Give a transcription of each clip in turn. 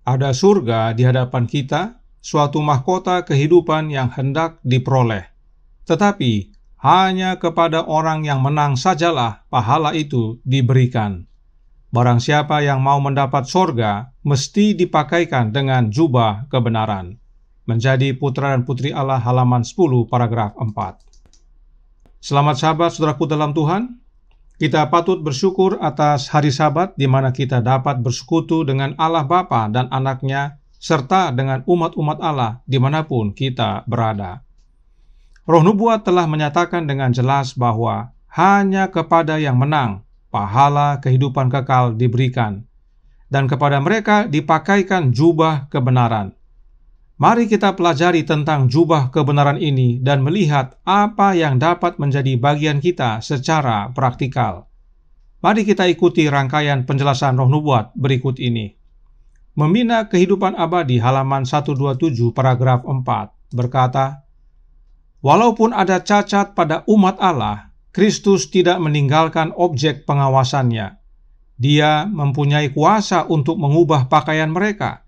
Ada surga di hadapan kita, suatu mahkota kehidupan yang hendak diperoleh. Tetapi, hanya kepada orang yang menang sajalah pahala itu diberikan. Barang siapa yang mau mendapat surga, mesti dipakaikan dengan jubah kebenaran. Menjadi putra dan putri Allah halaman 10 paragraf 4. Selamat Sabat saudaraku dalam Tuhan. Kita patut bersyukur atas hari Sabat di mana kita dapat bersekutu dengan Allah Bapa dan Anaknya, serta dengan umat-umat Allah dimanapun kita berada. Roh Nubuat telah menyatakan dengan jelas bahwa hanya kepada yang menang, pahala kehidupan kekal diberikan, dan kepada mereka dipakaikan jubah kebenaran. Mari kita pelajari tentang jubah kebenaran ini dan melihat apa yang dapat menjadi bagian kita secara praktikal. Mari kita ikuti rangkaian penjelasan Roh Nubuat berikut ini. Membina Kehidupan Abadi halaman 127 paragraf 4 berkata, walaupun ada cacat pada umat Allah, Kristus tidak meninggalkan objek pengawasannya. Dia mempunyai kuasa untuk mengubah pakaian mereka.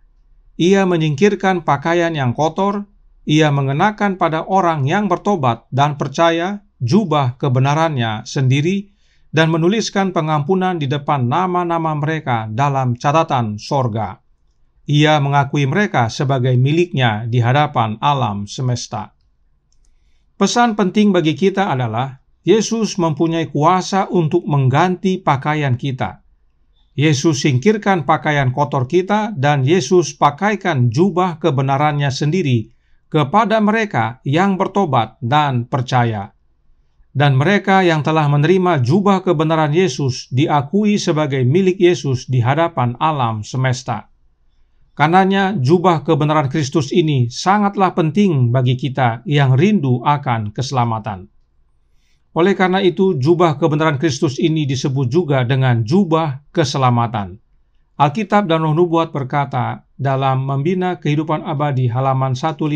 Ia menyingkirkan pakaian yang kotor, ia mengenakan pada orang yang bertobat dan percaya jubah kebenarannya sendiri dan menuliskan pengampunan di depan nama-nama mereka dalam catatan sorga. Ia mengakui mereka sebagai miliknya di hadapan alam semesta. Pesan penting bagi kita adalah Yesus mempunyai kuasa untuk mengganti pakaian kita. Yesus singkirkan pakaian kotor kita dan Yesus pakaikan jubah kebenarannya sendiri kepada mereka yang bertobat dan percaya. Dan mereka yang telah menerima jubah kebenaran Yesus diakui sebagai milik Yesus di hadapan alam semesta. Karenanya jubah kebenaran Kristus ini sangatlah penting bagi kita yang rindu akan keselamatan. Oleh karena itu, jubah kebenaran Kristus ini disebut juga dengan jubah keselamatan. Alkitab dan Roh Nubuat berkata dalam Membina Kehidupan Abadi halaman 155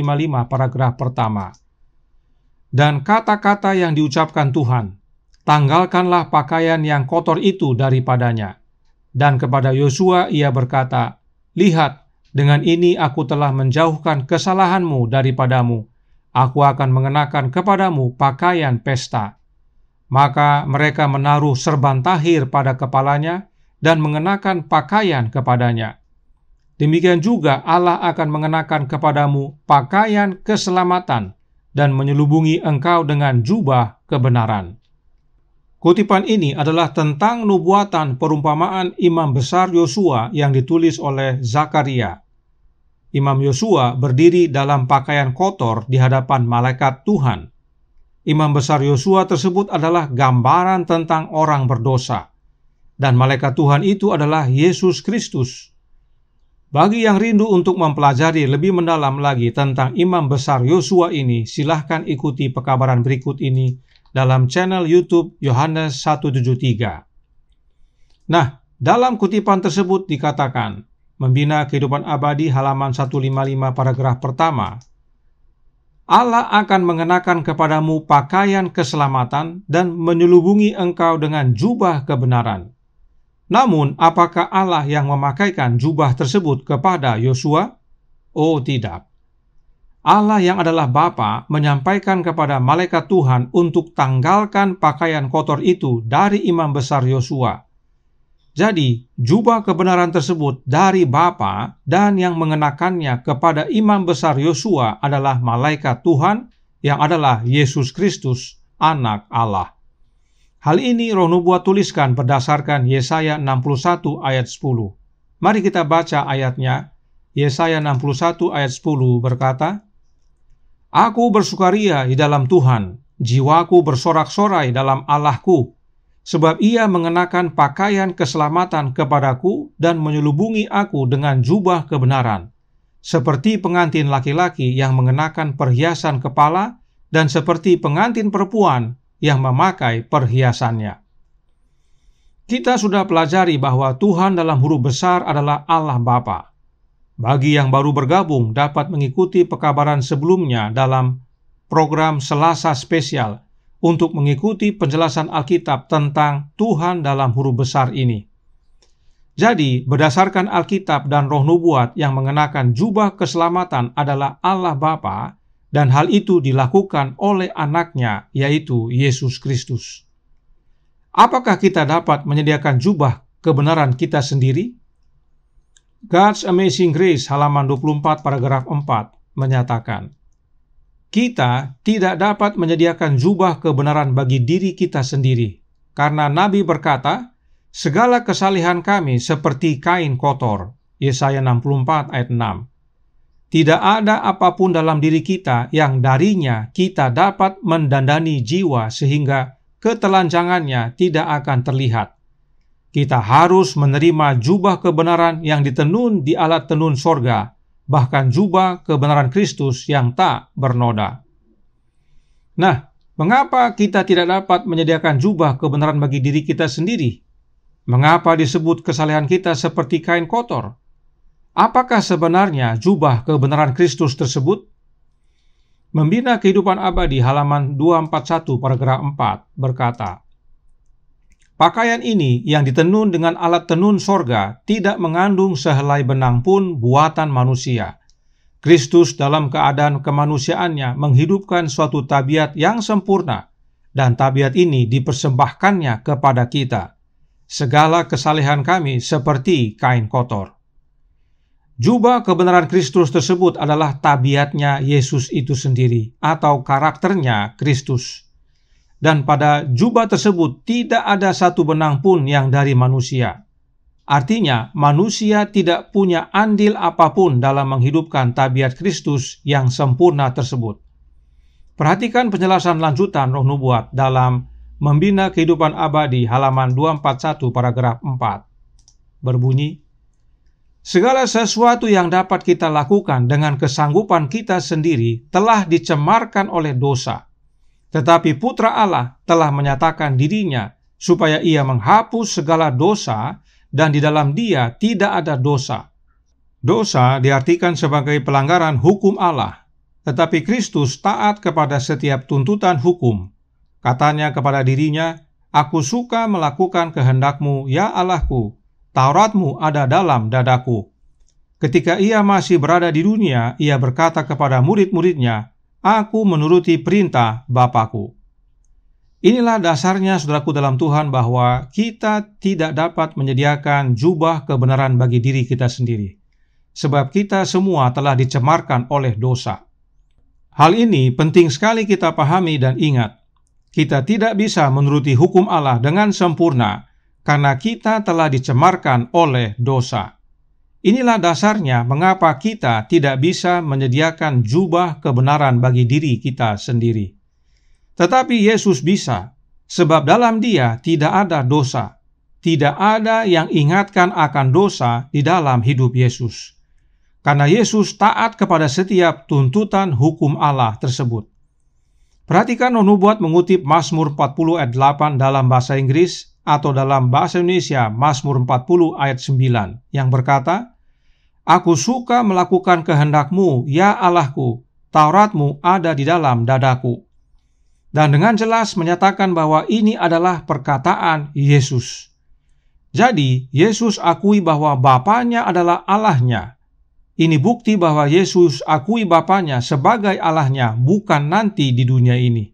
paragraf pertama. Dan kata-kata yang diucapkan Tuhan, tanggalkanlah pakaian yang kotor itu daripadanya. Dan kepada Yosua ia berkata, lihat, dengan ini aku telah menjauhkan kesalahanmu daripadamu. Aku akan mengenakan kepadamu pakaian pesta. Maka mereka menaruh serban tahir pada kepalanya dan mengenakan pakaian kepadanya. Demikian juga Allah akan mengenakan kepadamu pakaian keselamatan dan menyelubungi engkau dengan jubah kebenaran. Kutipan ini adalah tentang nubuatan perumpamaan Imam Besar Yosua yang ditulis oleh Zakaria. Imam Yosua berdiri dalam pakaian kotor di hadapan malaikat Tuhan. Imam Besar Yosua tersebut adalah gambaran tentang orang berdosa, dan malaikat Tuhan itu adalah Yesus Kristus. Bagi yang rindu untuk mempelajari lebih mendalam lagi tentang Imam Besar Yosua ini, silahkan ikuti pekabaran berikut ini dalam channel YouTube Yohanes 173. Nah, dalam kutipan tersebut dikatakan, Membina Kehidupan Abadi halaman 155 paragraf pertama, Allah akan mengenakan kepadamu pakaian keselamatan dan menyelubungi engkau dengan jubah kebenaran. Namun, apakah Allah yang memakaikan jubah tersebut kepada Yosua? Oh, tidak. Allah yang adalah Bapa menyampaikan kepada malaikat Tuhan untuk tanggalkan pakaian kotor itu dari Imam Besar Yosua. Jadi, jubah kebenaran tersebut dari Bapa dan yang mengenakannya kepada Imam Besar Yosua adalah malaikat Tuhan yang adalah Yesus Kristus, Anak Allah. Hal ini Roh Nubuat tuliskan berdasarkan Yesaya 61 ayat 10. Mari kita baca ayatnya. Yesaya 61 ayat 10 berkata, Aku bersukaria di dalam Tuhan, jiwaku bersorak-sorai dalam Allahku, sebab ia mengenakan pakaian keselamatan kepadaku dan menyelubungi aku dengan jubah kebenaran, seperti pengantin laki-laki yang mengenakan perhiasan kepala dan seperti pengantin perempuan yang memakai perhiasannya. Kita sudah pelajari bahwa Tuhan dalam huruf besar adalah Allah Bapa. Bagi yang baru bergabung dapat mengikuti pekabaran sebelumnya dalam program Selasa Spesial untuk mengikuti penjelasan Alkitab tentang Tuhan dalam huruf besar ini. Jadi, berdasarkan Alkitab dan Roh Nubuat yang mengenakan jubah keselamatan adalah Allah Bapa, dan hal itu dilakukan oleh anaknya, yaitu Yesus Kristus. Apakah kita dapat menyediakan jubah kebenaran kita sendiri? God's Amazing Grace halaman 24 paragraf 4 menyatakan, kita tidak dapat menyediakan jubah kebenaran bagi diri kita sendiri, karena Nabi berkata, segala kesalehan kami seperti kain kotor. Yesaya 64 ayat 6. Tidak ada apapun dalam diri kita yang darinya kita dapat mendandani jiwa sehingga ketelanjangannya tidak akan terlihat. Kita harus menerima jubah kebenaran yang ditenun di alat tenun sorga, bahkan jubah kebenaran Kristus yang tak bernoda. Nah, mengapa kita tidak dapat menyediakan jubah kebenaran bagi diri kita sendiri? Mengapa disebut kesalehan kita seperti kain kotor? Apakah sebenarnya jubah kebenaran Kristus tersebut? Membina Kehidupan Abadi halaman 241 paragraf 4 berkata, pakaian ini yang ditenun dengan alat tenun sorga tidak mengandung sehelai benang pun buatan manusia. Kristus dalam keadaan kemanusiaannya menghidupkan suatu tabiat yang sempurna, dan tabiat ini dipersembahkannya kepada kita. Segala kesalehan kami seperti kain kotor. Jubah kebenaran Kristus tersebut adalah tabiatnya Yesus itu sendiri, atau karakternya Kristus. Dan pada jubah tersebut tidak ada satu benang pun yang dari manusia. Artinya, manusia tidak punya andil apapun dalam menghidupkan tabiat Kristus yang sempurna tersebut. Perhatikan penjelasan lanjutan Roh Nubuat dalam Membina Kehidupan Abadi halaman 241 paragraf 4. Berbunyi, segala sesuatu yang dapat kita lakukan dengan kesanggupan kita sendiri telah dicemarkan oleh dosa. Tetapi Putra Allah telah menyatakan dirinya supaya ia menghapus segala dosa, dan di dalam Dia tidak ada dosa. Dosa diartikan sebagai pelanggaran hukum Allah, tetapi Kristus taat kepada setiap tuntutan hukum. Katanya kepada dirinya, aku suka melakukan kehendak-Mu, ya Allah-Ku, Taurat-Mu ada dalam dadaku. Ketika ia masih berada di dunia, ia berkata kepada murid-muridnya, aku menuruti perintah Bapa-Ku. Inilah dasarnya, saudaraku dalam Tuhan, bahwa kita tidak dapat menyediakan jubah kebenaran bagi diri kita sendiri, sebab kita semua telah dicemarkan oleh dosa. Hal ini penting sekali kita pahami dan ingat. Kita tidak bisa menuruti hukum Allah dengan sempurna, karena kita telah dicemarkan oleh dosa. Inilah dasarnya mengapa kita tidak bisa menyediakan jubah kebenaran bagi diri kita sendiri. Tetapi Yesus bisa, sebab dalam Dia tidak ada dosa. Tidak ada yang ingatkan akan dosa di dalam hidup Yesus. Karena Yesus taat kepada setiap tuntutan hukum Allah tersebut. Perhatikan Roh Nubuat mengutip Mazmur 40 ayat 8 dalam bahasa Inggris atau dalam bahasa Indonesia Mazmur 40 ayat 9 yang berkata, aku suka melakukan kehendak-Mu, ya Allah-Ku, Taurat-Mu ada di dalam dadaku. Dan dengan jelas menyatakan bahwa ini adalah perkataan Yesus. Jadi, Yesus akui bahwa Bapanya adalah Allahnya. Ini bukti bahwa Yesus akui Bapanya sebagai Allahnya, bukan nanti di dunia ini.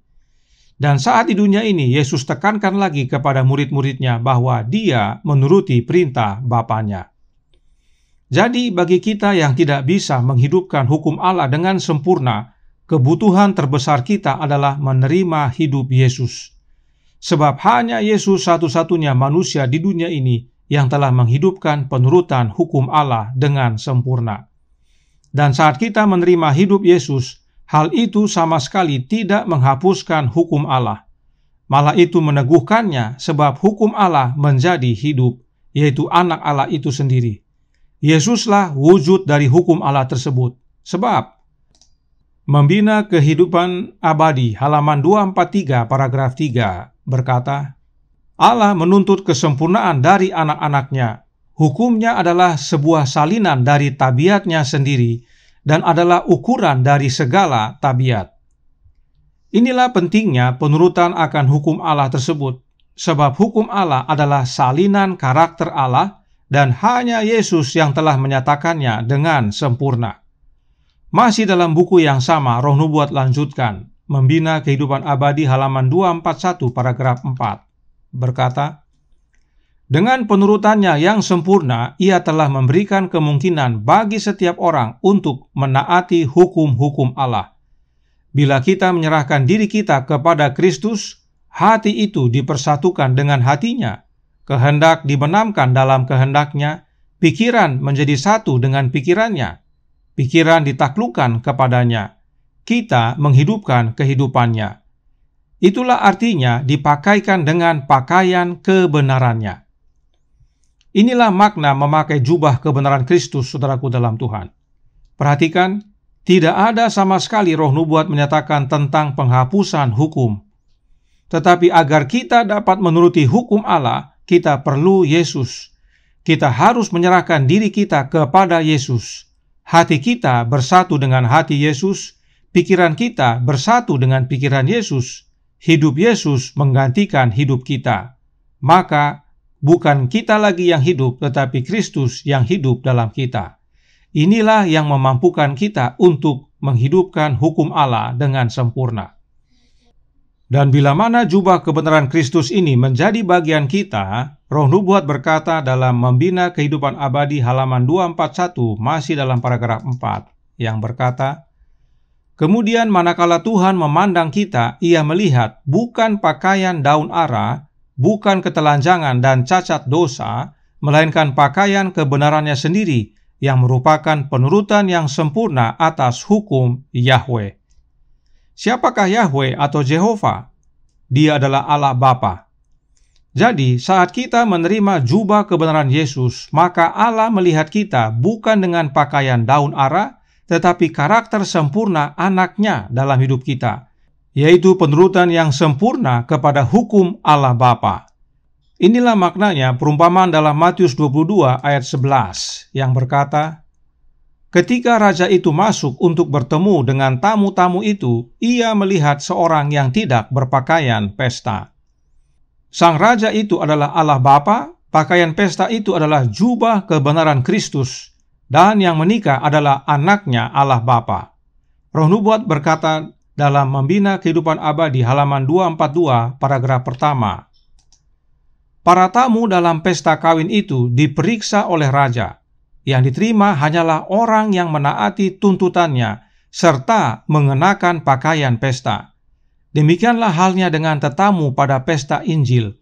Dan saat di dunia ini, Yesus tekankan lagi kepada murid-muridnya bahwa Dia menuruti perintah Bapanya. Jadi bagi kita yang tidak bisa menghidupkan hukum Allah dengan sempurna, kebutuhan terbesar kita adalah menerima hidup Yesus. Sebab hanya Yesus satu-satunya manusia di dunia ini yang telah menghidupkan penurutan hukum Allah dengan sempurna. Dan saat kita menerima hidup Yesus, hal itu sama sekali tidak menghapuskan hukum Allah. Malah itu meneguhkannya, sebab hukum Allah menjadi hidup, yaitu anak Allah itu sendiri. Yesuslah wujud dari hukum Allah tersebut. Sebab Membina Kehidupan Abadi halaman 243 paragraf 3 berkata, Allah menuntut kesempurnaan dari anak-anaknya. Hukumnya adalah sebuah salinan dari tabiatnya sendiri dan adalah ukuran dari segala tabiat. Inilah pentingnya penurutan akan hukum Allah tersebut, sebab hukum Allah adalah salinan karakter Allah dan hanya Yesus yang telah menyatakannya dengan sempurna. Masih dalam buku yang sama, Roh Nubuat lanjutkan, Membina Kehidupan Abadi halaman 241 paragraf 4, berkata, dengan penurutannya yang sempurna, ia telah memberikan kemungkinan bagi setiap orang untuk menaati hukum-hukum Allah. Bila kita menyerahkan diri kita kepada Kristus, hati itu dipersatukan dengan hatinya, kehendak dibenamkan dalam kehendaknya, pikiran menjadi satu dengan pikirannya, pikiran ditaklukkan kepadanya, kita menghidupkan kehidupannya. Itulah artinya dipakaikan dengan pakaian kebenarannya. Inilah makna memakai jubah kebenaran Kristus, saudaraku dalam Tuhan. Perhatikan, tidak ada sama sekali Roh Nubuat menyatakan tentang penghapusan hukum. Tetapi agar kita dapat menuruti hukum Allah, kita perlu Yesus. Kita harus menyerahkan diri kita kepada Yesus. Hati kita bersatu dengan hati Yesus, pikiran kita bersatu dengan pikiran Yesus, hidup Yesus menggantikan hidup kita. Maka, bukan kita lagi yang hidup, tetapi Kristus yang hidup dalam kita. Inilah yang memampukan kita untuk menghidupkan hukum Allah dengan sempurna. Dan bila mana jubah kebenaran Kristus ini menjadi bagian kita, Roh Nubuat berkata dalam Membina Kehidupan Abadi halaman 241, masih dalam paragraf 4, yang berkata, kemudian manakala Tuhan memandang kita, ia melihat bukan pakaian daun ara, bukan ketelanjangan dan cacat dosa, melainkan pakaian kebenarannya sendiri, yang merupakan penurutan yang sempurna atas hukum Yahweh. Siapakah Yahweh atau Jehovah? Dia adalah Allah Bapa. Jadi, saat kita menerima jubah kebenaran Yesus, maka Allah melihat kita bukan dengan pakaian daun ara, tetapi karakter sempurna anaknya dalam hidup kita, yaitu penurutan yang sempurna kepada hukum Allah Bapa. Inilah maknanya perumpamaan dalam Matius 22 ayat 11 yang berkata, ketika raja itu masuk untuk bertemu dengan tamu-tamu itu, ia melihat seorang yang tidak berpakaian pesta. Sang raja itu adalah Allah Bapa, pakaian pesta itu adalah jubah kebenaran Kristus, dan yang menikah adalah anaknya Allah Bapa. Roh Nubuat berkata dalam Membina Kehidupan Abadi halaman 242 paragraf pertama, para tamu dalam pesta kawin itu diperiksa oleh raja. Yang diterima hanyalah orang yang menaati tuntutannya serta mengenakan pakaian pesta. Demikianlah halnya dengan tetamu pada pesta Injil.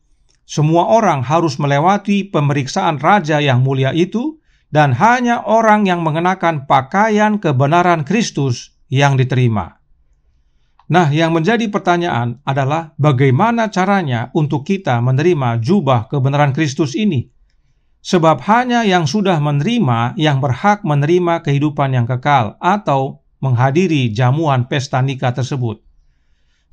Semua orang harus melewati pemeriksaan raja yang mulia itu, dan hanya orang yang mengenakan pakaian kebenaran Kristus yang diterima. Nah, yang menjadi pertanyaan adalah bagaimana caranya untuk kita menerima jubah kebenaran Kristus ini? Sebab hanya yang sudah menerima yang berhak menerima kehidupan yang kekal atau menghadiri jamuan pesta nikah tersebut.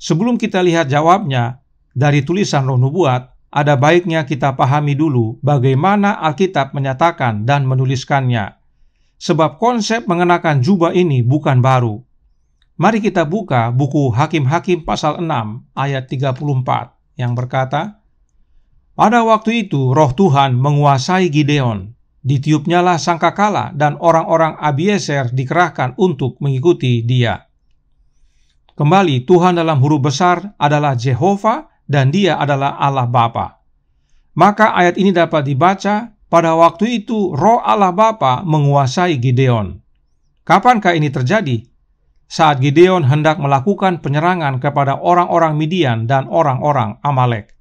Sebelum kita lihat jawabnya dari tulisan Roh Nubuat, ada baiknya kita pahami dulu bagaimana Alkitab menyatakan dan menuliskannya. Sebab konsep mengenakan jubah ini bukan baru. Mari kita buka buku Hakim-Hakim pasal 6 ayat 34 yang berkata, pada waktu itu roh Tuhan menguasai Gideon. Ditiupnyalah sangkakala dan orang-orang Abiezer dikerahkan untuk mengikuti dia. Kembali, Tuhan dalam huruf besar adalah Jehovah dan dia adalah Allah Bapa. Maka ayat ini dapat dibaca, pada waktu itu roh Allah Bapa menguasai Gideon. Kapankah ini terjadi? Saat Gideon hendak melakukan penyerangan kepada orang-orang Midian dan orang-orang Amalek.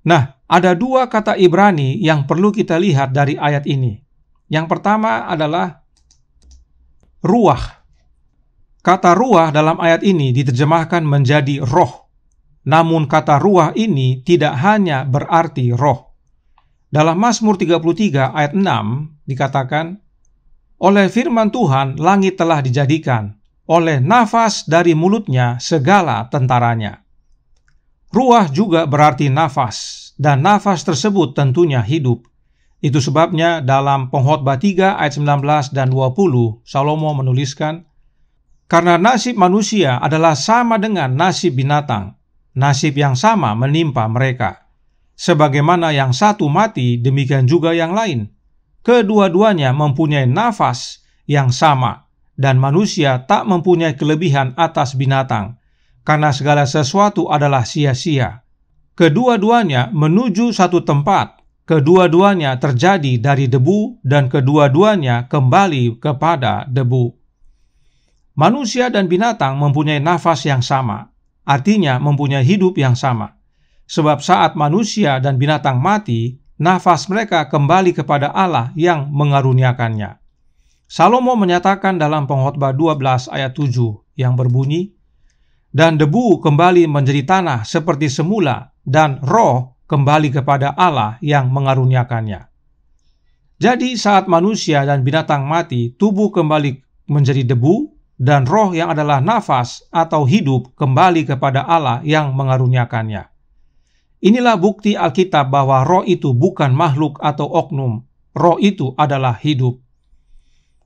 Nah, ada dua kata Ibrani yang perlu kita lihat dari ayat ini. Yang pertama adalah ruah. Kata ruah dalam ayat ini diterjemahkan menjadi roh. Namun kata ruah ini tidak hanya berarti roh. Dalam Mazmur 33 ayat 6 dikatakan, oleh firman Tuhan langit telah dijadikan, oleh nafas dari mulutnya segala tentaranya. Ruah juga berarti nafas, dan nafas tersebut tentunya hidup. Itu sebabnya dalam Pengkhotbah 3 ayat 19 dan 20, Salomo menuliskan, karena nasib manusia adalah sama dengan nasib binatang, nasib yang sama menimpa mereka. Sebagaimana yang satu mati, demikian juga yang lain. Kedua-duanya mempunyai nafas yang sama, dan manusia tak mempunyai kelebihan atas binatang, karena segala sesuatu adalah sia-sia. Kedua-duanya menuju satu tempat, kedua-duanya terjadi dari debu, dan kedua-duanya kembali kepada debu. Manusia dan binatang mempunyai nafas yang sama, artinya mempunyai hidup yang sama. Sebab saat manusia dan binatang mati, nafas mereka kembali kepada Allah yang mengaruniakannya. Salomo menyatakan dalam Pengkhotbah 12 ayat 7 yang berbunyi, "Dan debu kembali menjadi tanah seperti semula, dan roh kembali kepada Allah yang mengaruniakannya." Jadi saat manusia dan binatang mati, tubuh kembali menjadi debu, dan roh yang adalah nafas atau hidup kembali kepada Allah yang mengaruniakannya. Inilah bukti Alkitab bahwa roh itu bukan makhluk atau oknum. Roh itu adalah hidup.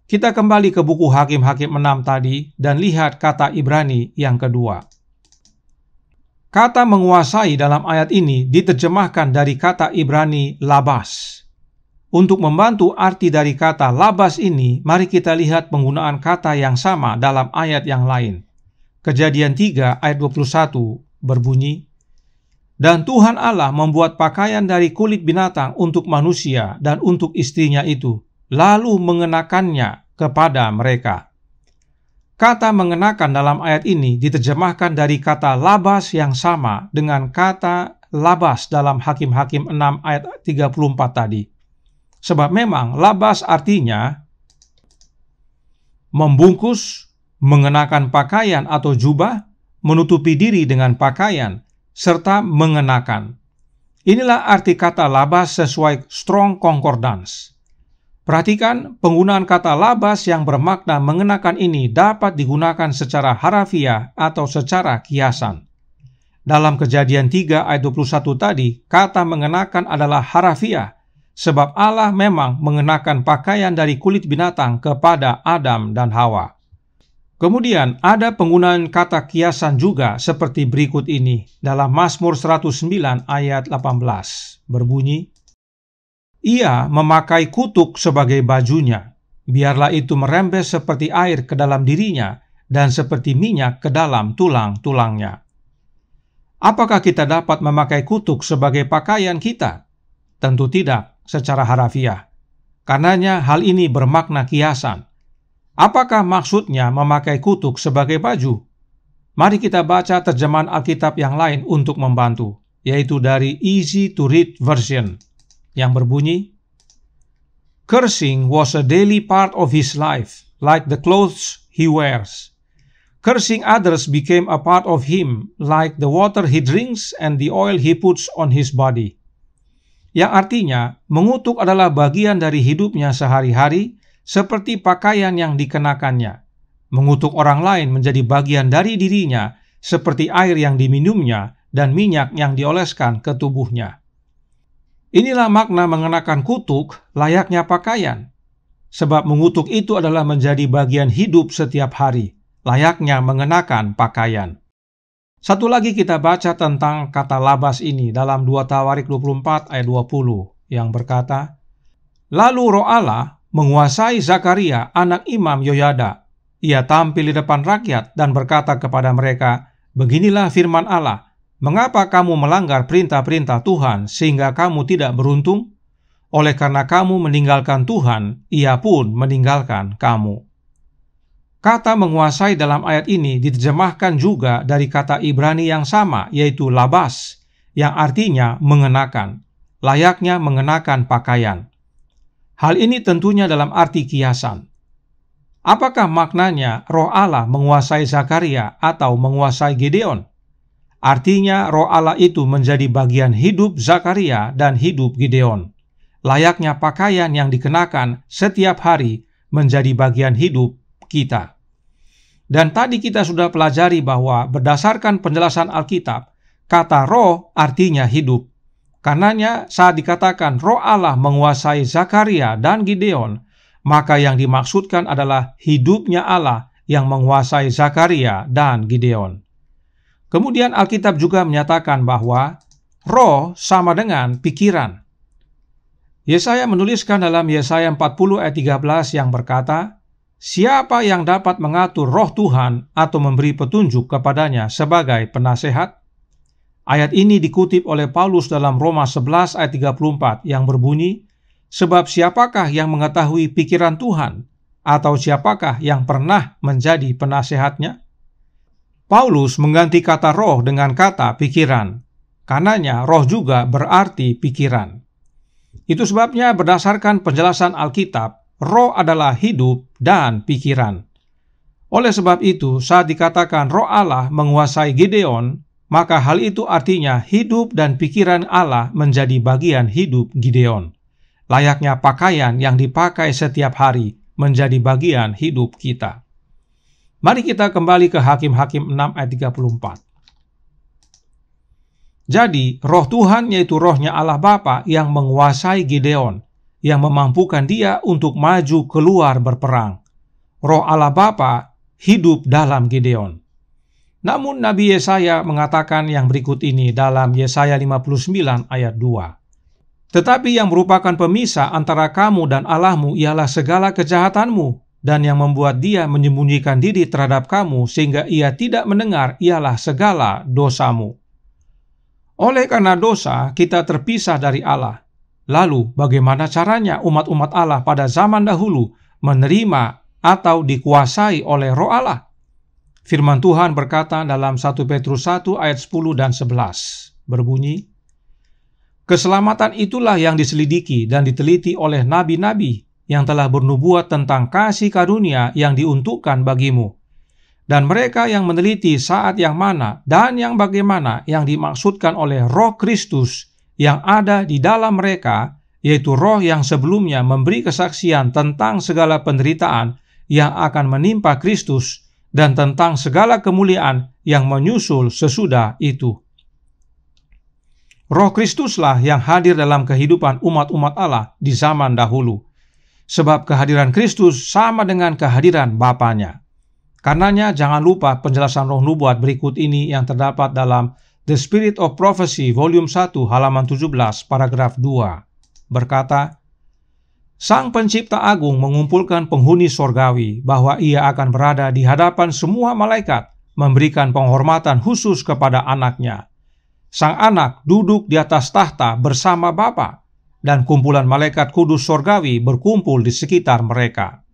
Kita kembali ke buku Hakim-Hakim 6 tadi dan lihat kata Ibrani yang kedua. Kata menguasai dalam ayat ini diterjemahkan dari kata Ibrani labas. Untuk membantu arti dari kata labas ini, mari kita lihat penggunaan kata yang sama dalam ayat yang lain. Kejadian 3 ayat 21 berbunyi, "Dan Tuhan Allah membuat pakaian dari kulit binatang untuk manusia dan untuk istrinya itu, lalu mengenakannya kepada mereka." Kata mengenakan dalam ayat ini diterjemahkan dari kata labas yang sama dengan kata labas dalam Hakim-Hakim 6 ayat 34 tadi. Sebab memang labas artinya membungkus, mengenakan pakaian atau jubah, menutupi diri dengan pakaian, serta mengenakan. Inilah arti kata labas sesuai Strong Concordance. Perhatikan, penggunaan kata labas yang bermakna mengenakan ini dapat digunakan secara harafiah atau secara kiasan. Dalam Kejadian 3 ayat 21 tadi, kata mengenakan adalah harafiah, sebab Allah memang mengenakan pakaian dari kulit binatang kepada Adam dan Hawa. Kemudian ada penggunaan kata kiasan juga seperti berikut ini dalam Mazmur 109 ayat 18 berbunyi, "Ia memakai kutuk sebagai bajunya, biarlah itu merembes seperti air ke dalam dirinya dan seperti minyak ke dalam tulang-tulangnya." Apakah kita dapat memakai kutuk sebagai pakaian kita? Tentu tidak secara harafiah. Karenanya hal ini bermakna kiasan. Apakah maksudnya memakai kutuk sebagai baju? Mari kita baca terjemahan Alkitab yang lain untuk membantu, yaitu dari Easy to Read Version, yang berbunyi, "Cursing was a daily part of his life, like the clothes he wears. Cursing others became a part of him, like the water he drinks and the oil he puts on his body." Yang artinya, mengutuk adalah bagian dari hidupnya sehari-hari, seperti pakaian yang dikenakannya. Mengutuk orang lain menjadi bagian dari dirinya, seperti air yang diminumnya dan minyak yang dioleskan ke tubuhnya. Inilah makna mengenakan kutuk layaknya pakaian. Sebab mengutuk itu adalah menjadi bagian hidup setiap hari, layaknya mengenakan pakaian. Satu lagi kita baca tentang kata labas ini dalam 2 Tawarik 24 ayat 20 yang berkata, "Lalu Roh Allah menguasai Zakaria anak Imam Yoyada. Ia tampil di depan rakyat dan berkata kepada mereka, 'Beginilah firman Allah, mengapa kamu melanggar perintah-perintah Tuhan sehingga kamu tidak beruntung? Oleh karena kamu meninggalkan Tuhan, Ia pun meninggalkan kamu.'" Kata menguasai dalam ayat ini diterjemahkan juga dari kata Ibrani yang sama, yaitu labas, yang artinya mengenakan, layaknya mengenakan pakaian. Hal ini tentunya dalam arti kiasan. Apakah maknanya Roh Allah menguasai Zakaria atau menguasai Gideon? Artinya Roh Allah itu menjadi bagian hidup Zakaria dan hidup Gideon. Layaknya pakaian yang dikenakan setiap hari menjadi bagian hidup kita. Dan tadi kita sudah pelajari bahwa berdasarkan penjelasan Alkitab, kata roh artinya hidup. Karenanya saat dikatakan Roh Allah menguasai Zakaria dan Gideon, maka yang dimaksudkan adalah hidupnya Allah yang menguasai Zakaria dan Gideon. Kemudian Alkitab juga menyatakan bahwa roh sama dengan pikiran. Yesaya menuliskan dalam Yesaya 40 ayat 13 yang berkata, "Siapa yang dapat mengatur roh Tuhan atau memberi petunjuk kepadanya sebagai penasehat?" Ayat ini dikutip oleh Paulus dalam Roma 11 ayat 34 yang berbunyi, "Sebab siapakah yang mengetahui pikiran Tuhan? Atau siapakah yang pernah menjadi penasehatnya?" Paulus mengganti kata roh dengan kata pikiran. Karenanya roh juga berarti pikiran. Itu sebabnya berdasarkan penjelasan Alkitab, roh adalah hidup dan pikiran. Oleh sebab itu, saat dikatakan roh Allah menguasai Gideon, maka hal itu artinya hidup dan pikiran Allah menjadi bagian hidup Gideon. Layaknya pakaian yang dipakai setiap hari menjadi bagian hidup kita. Mari kita kembali ke Hakim-Hakim 6 ayat 34. Jadi, roh Tuhan yaitu rohnya Allah Bapa yang menguasai Gideon, yang memampukan dia untuk maju keluar berperang. Roh Allah Bapa hidup dalam Gideon. Namun Nabi Yesaya mengatakan yang berikut ini dalam Yesaya 59 ayat 2. "Tetapi yang merupakan pemisah antara kamu dan Allahmu ialah segala kejahatanmu, dan yang membuat dia menyembunyikan diri terhadap kamu sehingga ia tidak mendengar ialah segala dosamu." Oleh karena dosa, kita terpisah dari Allah. Lalu, bagaimana caranya umat-umat Allah pada zaman dahulu menerima atau dikuasai oleh roh Allah? Firman Tuhan berkata dalam 1 Petrus 1 ayat 10 dan 11, berbunyi, "Keselamatan itulah yang diselidiki dan diteliti oleh nabi-nabi yang telah bernubuat tentang kasih karunia yang diuntukkan bagimu. Dan mereka yang meneliti saat yang mana dan yang bagaimana yang dimaksudkan oleh Roh Kristus yang ada di dalam mereka, yaitu roh yang sebelumnya memberi kesaksian tentang segala penderitaan yang akan menimpa Kristus dan tentang segala kemuliaan yang menyusul sesudah itu." Roh Kristuslah yang hadir dalam kehidupan umat-umat Allah di zaman dahulu, sebab kehadiran Kristus sama dengan kehadiran Bapanya. Karenanya jangan lupa penjelasan roh nubuat berikut ini yang terdapat dalam The Spirit of Prophecy volume 1 halaman 17 paragraf 2 berkata, "Sang Pencipta Agung mengumpulkan penghuni sorgawi bahwa ia akan berada di hadapan semua malaikat memberikan penghormatan khusus kepada anaknya. Sang anak duduk di atas tahta bersama Bapa, dan kumpulan malaikat kudus sorgawi berkumpul di sekitar mereka.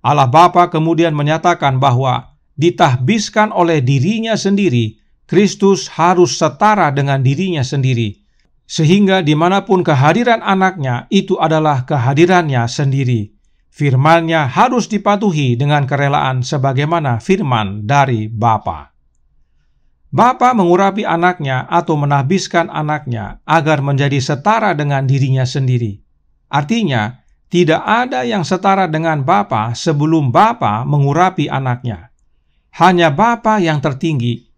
Allah Bapa kemudian menyatakan bahwa ditahbiskan oleh dirinya sendiri, Kristus harus setara dengan dirinya sendiri, sehingga dimanapun kehadiran anaknya itu adalah kehadirannya sendiri. Firman-Nya harus dipatuhi dengan kerelaan sebagaimana firman dari Bapa. Bapa mengurapi anaknya atau menahbiskan anaknya agar menjadi setara dengan dirinya sendiri. Artinya, tidak ada yang setara dengan Bapa sebelum Bapa mengurapi anaknya. Hanya Bapa yang tertinggi.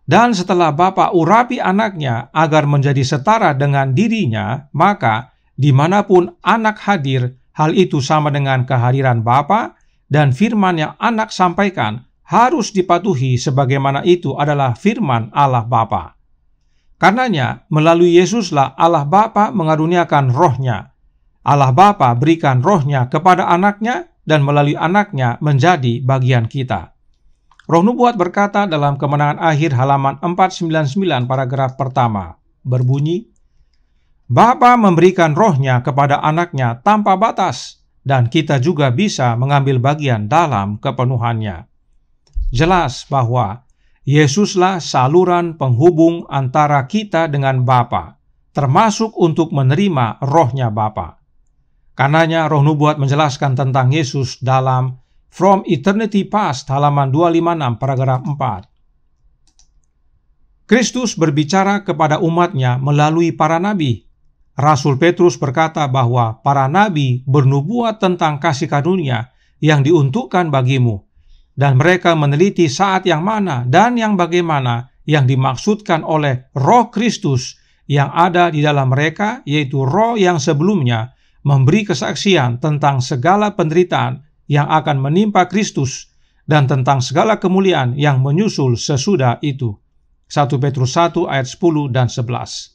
Dan setelah Bapa urapi anaknya agar menjadi setara dengan dirinya, maka dimanapun anak hadir, hal itu sama dengan kehadiran Bapa, dan firman yang anak sampaikan harus dipatuhi sebagaimana itu adalah firman Allah Bapa. Karenanya, melalui Yesuslah Allah Bapa mengaruniakan rohnya. Allah Bapa berikan rohnya kepada anaknya dan melalui anaknya menjadi bagian kita. Roh nubuat berkata dalam Kemenangan Akhir halaman 499 paragraf pertama, berbunyi, "Bapa memberikan rohnya kepada anaknya tanpa batas, dan kita juga bisa mengambil bagian dalam kepenuhannya." Jelas bahwa Yesuslah saluran penghubung antara kita dengan Bapa, termasuk untuk menerima rohnya Bapa. Karenanya roh nubuat menjelaskan tentang Yesus dalam From Eternity Past halaman 256 paragraf 4. Kristus berbicara kepada umatnya melalui para nabi. Rasul Petrus berkata bahwa para nabi bernubuat tentang kasih karunia yang diuntukkan bagimu, dan mereka meneliti saat yang mana dan yang bagaimana yang dimaksudkan oleh Roh Kristus yang ada di dalam mereka, yaitu roh yang sebelumnya memberi kesaksian tentang segala penderitaan yang akan menimpa Kristus dan tentang segala kemuliaan yang menyusul sesudah itu. 1 Petrus 1 ayat 10 dan 11.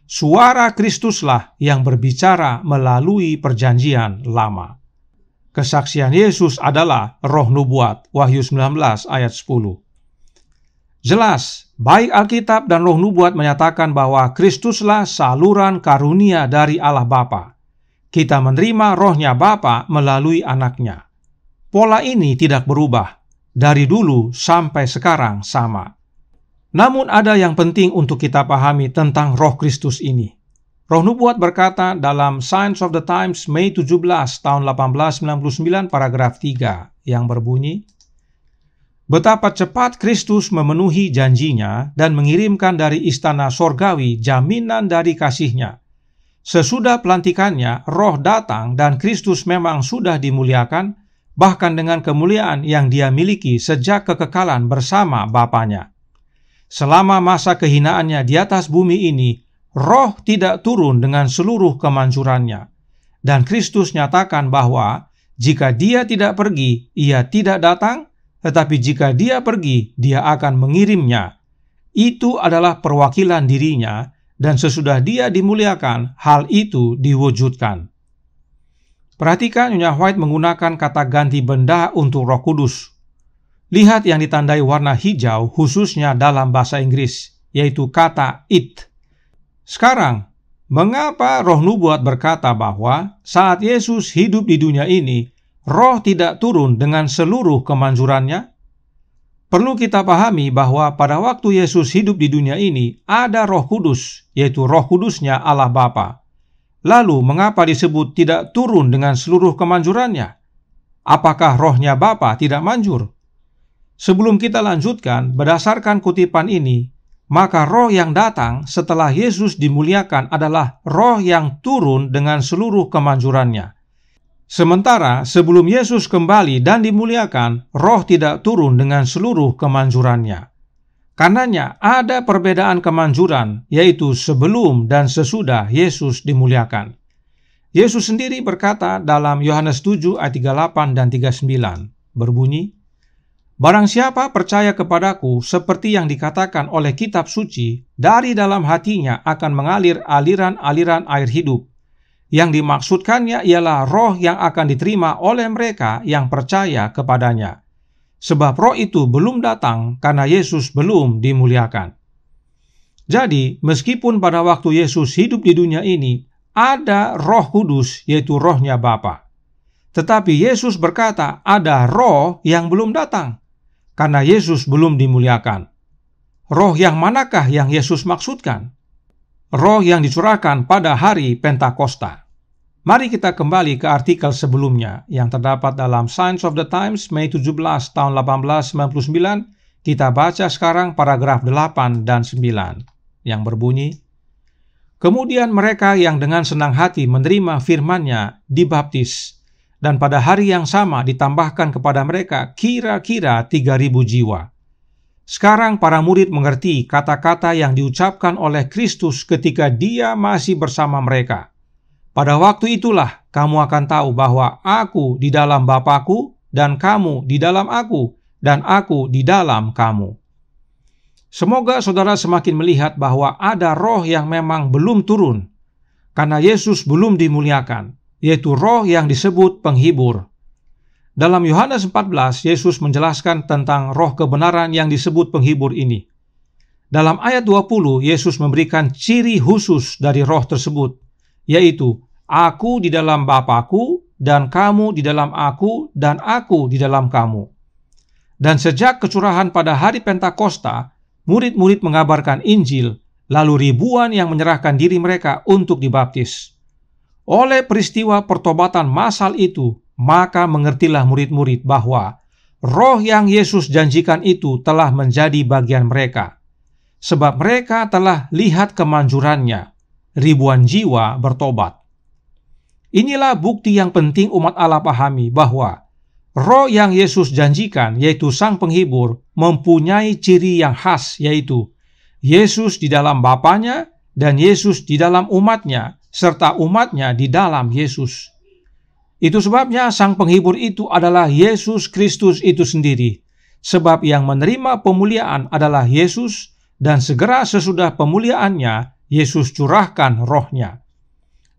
suara Kristuslah yang berbicara melalui perjanjian lama. Kesaksian Yesus adalah roh nubuat, Wahyu 19 ayat 10. Jelas, baik Alkitab dan roh nubuat menyatakan bahwa Kristuslah saluran karunia dari Allah Bapa. Kita menerima rohnya Bapa melalui anaknya. Pola ini tidak berubah, dari dulu sampai sekarang sama. Namun ada yang penting untuk kita pahami tentang roh Kristus ini. Roh nubuat berkata dalam Signs of the Times Mei 17 tahun 1899 paragraf 3 yang berbunyi, betapa cepat Kristus memenuhi janjinya dan mengirimkan dari istana sorgawi jaminan dari kasih-Nya. Sesudah pelantikannya, roh datang dan Kristus memang sudah dimuliakan, bahkan dengan kemuliaan yang Dia miliki sejak kekekalan bersama Bapanya. Selama masa kehinaannya di atas bumi ini, roh tidak turun dengan seluruh kemanjurannya. Dan Kristus nyatakan bahwa jika Dia tidak pergi, Ia tidak datang, tetapi jika Dia pergi, Dia akan mengirimnya. Itu adalah perwakilan dirinya, dan sesudah Dia dimuliakan, hal itu diwujudkan. Perhatikan Nyonya White menggunakan kata ganti benda untuk Roh Kudus. Lihat yang ditandai warna hijau khususnya dalam bahasa Inggris, yaitu kata it. Sekarang, mengapa roh nubuat berkata bahwa saat Yesus hidup di dunia ini, roh tidak turun dengan seluruh kemanjurannya? Perlu kita pahami bahwa pada waktu Yesus hidup di dunia ini, ada Roh Kudus, yaitu Roh Kudusnya Allah Bapa. Lalu, mengapa disebut tidak turun dengan seluruh kemanjurannya? Apakah rohnya Bapa tidak manjur? Sebelum kita lanjutkan, berdasarkan kutipan ini, maka roh yang datang setelah Yesus dimuliakan adalah roh yang turun dengan seluruh kemanjurannya. Sementara sebelum Yesus kembali dan dimuliakan, roh tidak turun dengan seluruh kemanjurannya. Karenanya ada perbedaan kemanjuran, yaitu sebelum dan sesudah Yesus dimuliakan. Yesus sendiri berkata dalam Yohanes 7 ayat 38 dan 39, berbunyi, barang siapa percaya kepadaku, seperti yang dikatakan oleh kitab suci, dari dalam hatinya akan mengalir aliran-aliran air hidup. Yang dimaksudkannya ialah roh yang akan diterima oleh mereka yang percaya kepadanya. Sebab roh itu belum datang karena Yesus belum dimuliakan. Jadi, meskipun pada waktu Yesus hidup di dunia ini, ada Roh Kudus, yaitu rohnya Bapa. Tetapi Yesus berkata ada roh yang belum datang, karena Yesus belum dimuliakan. Roh yang manakah yang Yesus maksudkan? Roh yang dicurahkan pada hari Pentakosta. Mari kita kembali ke artikel sebelumnya yang terdapat dalam Signs of the Times Mei 17 tahun 1899. Kita baca sekarang paragraf 8 dan 9 yang berbunyi, kemudian mereka yang dengan senang hati menerima firman-Nya dibaptis, dan pada hari yang sama ditambahkan kepada mereka kira-kira 3.000 jiwa. Sekarang para murid mengerti kata-kata yang diucapkan oleh Kristus ketika Dia masih bersama mereka. Pada waktu itulah kamu akan tahu bahwa aku di dalam Bapa-Ku dan kamu di dalam aku dan aku di dalam kamu. Semoga saudara semakin melihat bahwa ada roh yang memang belum turun karena Yesus belum dimuliakan, yaitu roh yang disebut penghibur. Dalam Yohanes 14, Yesus menjelaskan tentang roh kebenaran yang disebut penghibur ini. Dalam ayat 20, Yesus memberikan ciri khusus dari roh tersebut, yaitu aku di dalam Bapa-Ku dan kamu di dalam aku dan aku di dalam kamu. Dan sejak kecurahan pada hari Pentakosta, murid-murid mengabarkan Injil, lalu ribuan yang menyerahkan diri mereka untuk dibaptis. Oleh peristiwa pertobatan massal itu, maka mengertilah murid-murid bahwa roh yang Yesus janjikan itu telah menjadi bagian mereka. Sebab mereka telah lihat kemanjurannya, ribuan jiwa bertobat. Inilah bukti yang penting umat Allah pahami bahwa roh yang Yesus janjikan, yaitu Sang Penghibur, mempunyai ciri yang khas, yaitu Yesus di dalam Bapanya dan Yesus di dalam umatnya, serta umatnya di dalam Yesus. Itu sebabnya Sang Penghibur itu adalah Yesus Kristus itu sendiri, sebab yang menerima pemuliaan adalah Yesus, dan segera sesudah pemuliaannya, Yesus curahkan roh-Nya.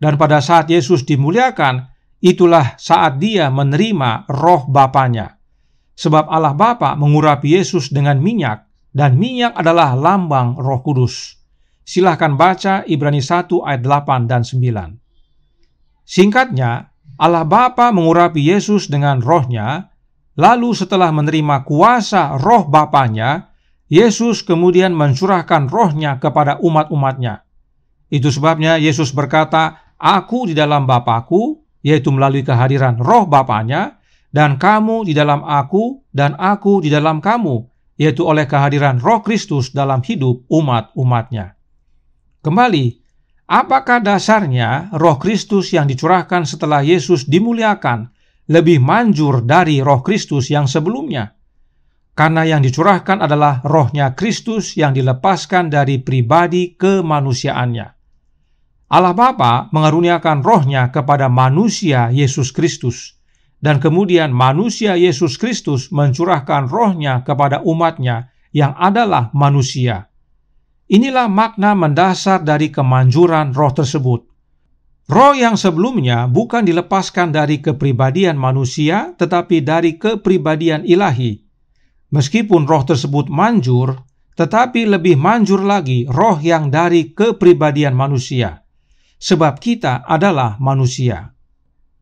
Dan pada saat Yesus dimuliakan, itulah saat dia menerima roh Bapa-Nya. Sebab Allah Bapa mengurapi Yesus dengan minyak, dan minyak adalah lambang Roh Kudus. Silahkan baca Ibrani 1 ayat 8 dan 9. Singkatnya, Allah Bapa mengurapi Yesus dengan roh-Nya, lalu setelah menerima kuasa roh Bapa-Nya, Yesus kemudian mencurahkan roh-Nya kepada umat-umat-Nya. Itu sebabnya Yesus berkata, "Aku di dalam Bapa-Ku," yaitu melalui kehadiran roh Bapa-Nya, "dan kamu di dalam Aku, dan Aku di dalam kamu," yaitu oleh kehadiran Roh Kristus dalam hidup umat-umat-Nya. Kembali, apakah dasarnya Roh Kristus yang dicurahkan setelah Yesus dimuliakan lebih manjur dari Roh Kristus yang sebelumnya? Karena yang dicurahkan adalah roh-Nya Kristus yang dilepaskan dari pribadi kemanusiaannya. Allah Bapa mengaruniakan roh-Nya kepada manusia Yesus Kristus, dan kemudian manusia Yesus Kristus mencurahkan roh-Nya kepada umat-Nya yang adalah manusia. Inilah makna mendasar dari kemanjuran roh tersebut. Roh yang sebelumnya bukan dilepaskan dari kepribadian manusia, tetapi dari kepribadian ilahi. Meskipun roh tersebut manjur, tetapi lebih manjur lagi roh yang dari kepribadian manusia. Sebab kita adalah manusia.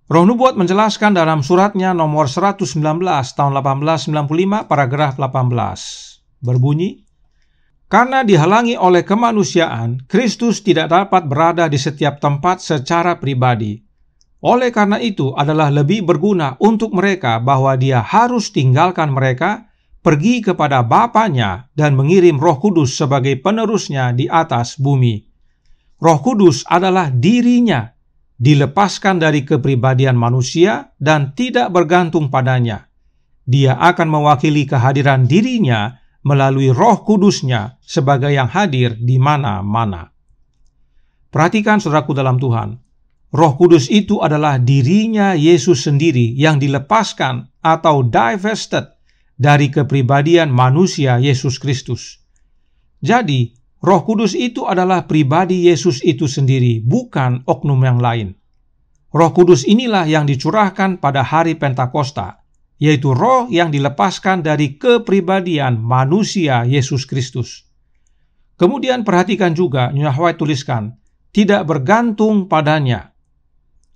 Roh Nubuat menjelaskan dalam suratnya nomor 119 tahun 1895 paragraf 18. Berbunyi, "Karena dihalangi oleh kemanusiaan, Kristus tidak dapat berada di setiap tempat secara pribadi. Oleh karena itu adalah lebih berguna untuk mereka bahwa Dia harus tinggalkan mereka, pergi kepada Bapa-Nya dan mengirim Roh Kudus sebagai penerusnya di atas bumi. Roh Kudus adalah dirinya, dilepaskan dari kepribadian manusia dan tidak bergantung padanya. Dia akan mewakili kehadiran dirinya melalui Roh Kudus-Nya sebagai yang hadir di mana-mana." Perhatikan saudaraku dalam Tuhan, Roh Kudus itu adalah dirinya Yesus sendiri yang dilepaskan atau divested dari kepribadian manusia Yesus Kristus. Jadi, Roh Kudus itu adalah pribadi Yesus itu sendiri, bukan oknum yang lain. Roh Kudus inilah yang dicurahkan pada hari Pentakosta, yaitu roh yang dilepaskan dari kepribadian manusia Yesus Kristus. Kemudian perhatikan juga, Nyonya White tuliskan, tidak bergantung padanya.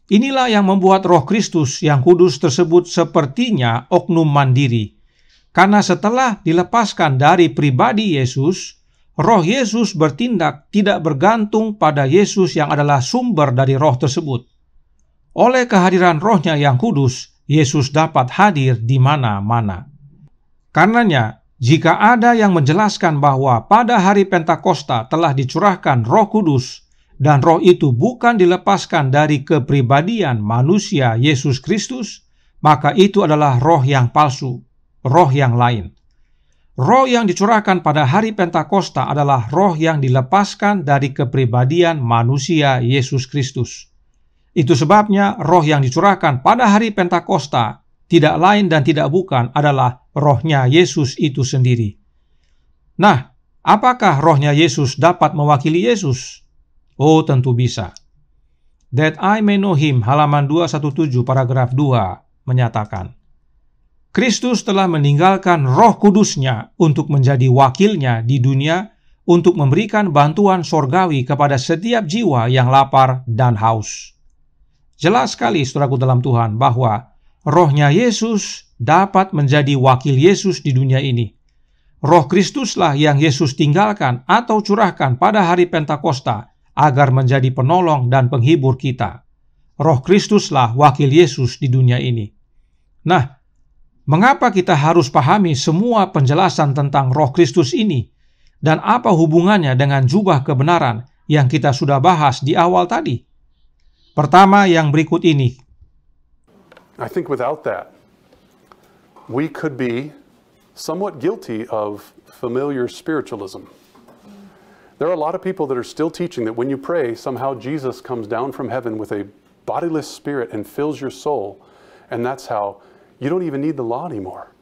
Inilah yang membuat Roh Kristus yang kudus tersebut sepertinya oknum mandiri. Karena setelah dilepaskan dari pribadi Yesus, Roh Yesus bertindak tidak bergantung pada Yesus yang adalah sumber dari roh tersebut. Oleh kehadiran roh-Nya yang kudus, Yesus dapat hadir di mana-mana. Karenanya, jika ada yang menjelaskan bahwa pada hari Pentakosta telah dicurahkan Roh Kudus, dan roh itu bukan dilepaskan dari kepribadian manusia Yesus Kristus, maka itu adalah roh yang palsu, roh yang lain. Roh yang dicurahkan pada hari Pentakosta adalah roh yang dilepaskan dari kepribadian manusia Yesus Kristus. Itu sebabnya roh yang dicurahkan pada hari Pentakosta tidak lain dan tidak bukan adalah roh-Nya Yesus itu sendiri. Nah, apakah roh-Nya Yesus dapat mewakili Yesus? Oh, tentu bisa. That I May Know Him, halaman 217 paragraf 2 menyatakan, Kristus telah meninggalkan Roh Kudus-Nya untuk menjadi wakilnya di dunia untuk memberikan bantuan sorgawi kepada setiap jiwa yang lapar dan haus. Jelas sekali, saudaraku dalam Tuhan, bahwa roh-Nya Yesus dapat menjadi wakil Yesus di dunia ini. Roh Kristuslah yang Yesus tinggalkan atau curahkan pada hari Pentakosta agar menjadi penolong dan penghibur kita. Roh Kristuslah wakil Yesus di dunia ini. Nah, mengapa kita harus pahami semua penjelasan tentang Roh Kristus ini? Dan apa hubungannya dengan jubah kebenaran yang kita sudah bahas di awal tadi? Pertama, yang berikut ini. I think without that, we could be somewhat guilty of familiar spiritualism. There are a lot of people that are still teaching that when you pray, somehow Jesus comes down from heaven with a bodiless spirit and fills your soul, and that's how you don't even need the law anymore.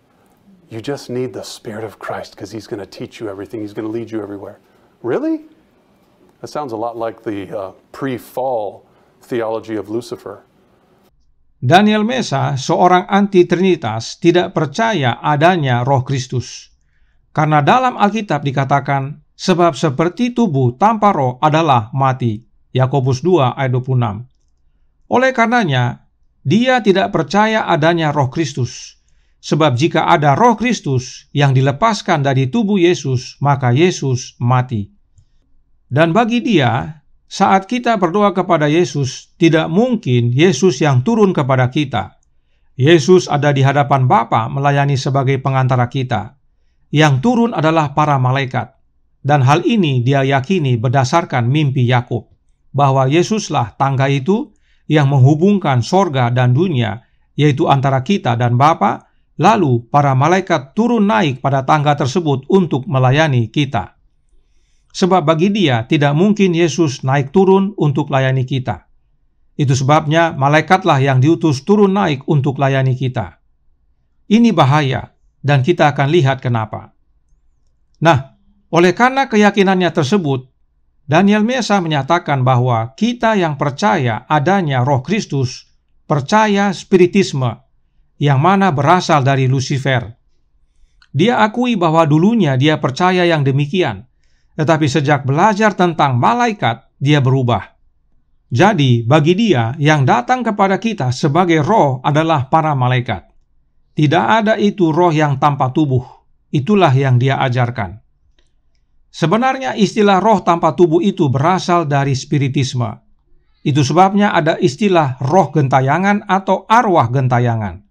You just need the Spirit of Christ because He's going to teach you everything. He's going to lead you everywhere. Really? That sounds a lot like the pre-fall theology of Lucifer. Daniel Mesa, seorang anti-trinitas, tidak percaya adanya Roh Kristus. Karena dalam Alkitab dikatakan, sebab seperti tubuh tanpa roh adalah mati. Yakobus 2 ayat 26. Oleh karenanya, dia tidak percaya adanya Roh Kristus. Sebab jika ada Roh Kristus yang dilepaskan dari tubuh Yesus, maka Yesus mati. Dan bagi dia, saat kita berdoa kepada Yesus, tidak mungkin Yesus yang turun kepada kita. Yesus ada di hadapan Bapa melayani sebagai pengantara kita. Yang turun adalah para malaikat. Dan hal ini dia yakini berdasarkan mimpi Yakub, bahwa Yesuslah tangga itu yang menghubungkan sorga dan dunia, yaitu antara kita dan Bapa, lalu para malaikat turun naik pada tangga tersebut untuk melayani kita. Sebab bagi dia tidak mungkin Yesus naik turun untuk layani kita. Itu sebabnya malaikatlah yang diutus turun naik untuk layani kita. Ini bahaya, dan kita akan lihat kenapa. Nah, oleh karena keyakinannya tersebut, Daniel Mesa menyatakan bahwa kita yang percaya adanya Roh Kristus, percaya spiritisme, yang mana berasal dari Lucifer. Dia akui bahwa dulunya dia percaya yang demikian, tetapi sejak belajar tentang malaikat, dia berubah. Jadi, bagi dia, yang datang kepada kita sebagai roh adalah para malaikat. Tidak ada itu roh yang tanpa tubuh. Itulah yang dia ajarkan. Sebenarnya istilah roh tanpa tubuh itu berasal dari spiritisme. Itu sebabnya ada istilah roh gentayangan atau arwah gentayangan.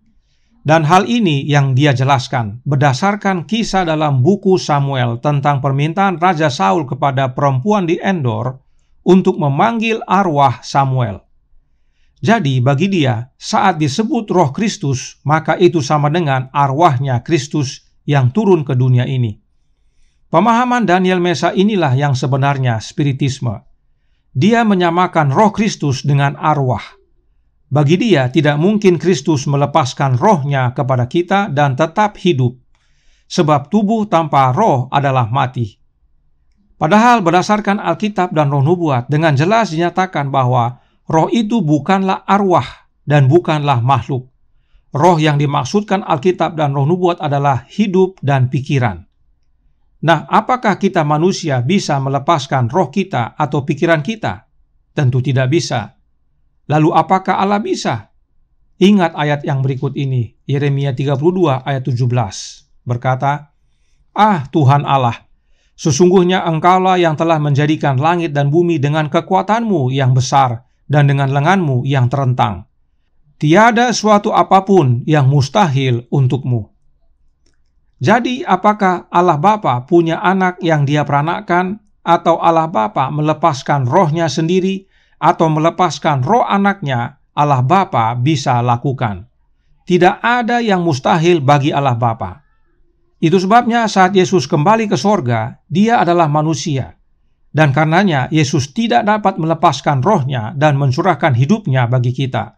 Dan hal ini yang dia jelaskan berdasarkan kisah dalam buku Samuel tentang permintaan Raja Saul kepada perempuan di Endor untuk memanggil arwah Samuel. Jadi bagi dia, saat disebut Roh Kristus, maka itu sama dengan arwahnya Kristus yang turun ke dunia ini. Pemahaman Daniel Mesa inilah yang sebenarnya spiritisme. Dia menyamakan Roh Kristus dengan arwah. Bagi dia, tidak mungkin Kristus melepaskan rohnya kepada kita dan tetap hidup, sebab tubuh tanpa roh adalah mati. Padahal berdasarkan Alkitab dan Roh Nubuat, dengan jelas dinyatakan bahwa roh itu bukanlah arwah dan bukanlah makhluk. Roh yang dimaksudkan Alkitab dan Roh Nubuat adalah hidup dan pikiran. Nah, apakah kita manusia bisa melepaskan roh kita atau pikiran kita? Tentu tidak bisa. Lalu apakah Allah bisa? Ingat ayat yang berikut ini, Yeremia 32 ayat 17, berkata, "Ah Tuhan Allah, sesungguhnya Engkaulah yang telah menjadikan langit dan bumi dengan kekuatanmu yang besar dan dengan lenganmu yang terentang. Tiada suatu apapun yang mustahil untukmu." Jadi apakah Allah Bapa punya anak yang dia peranakkan, atau Allah Bapa melepaskan rohnya sendiri, atau melepaskan roh anaknya? Allah Bapa bisa lakukan. Tidak ada yang mustahil bagi Allah Bapa. Itu sebabnya saat Yesus kembali ke sorga, dia adalah manusia. Dan karenanya Yesus tidak dapat melepaskan rohnya dan mencurahkan hidupnya bagi kita.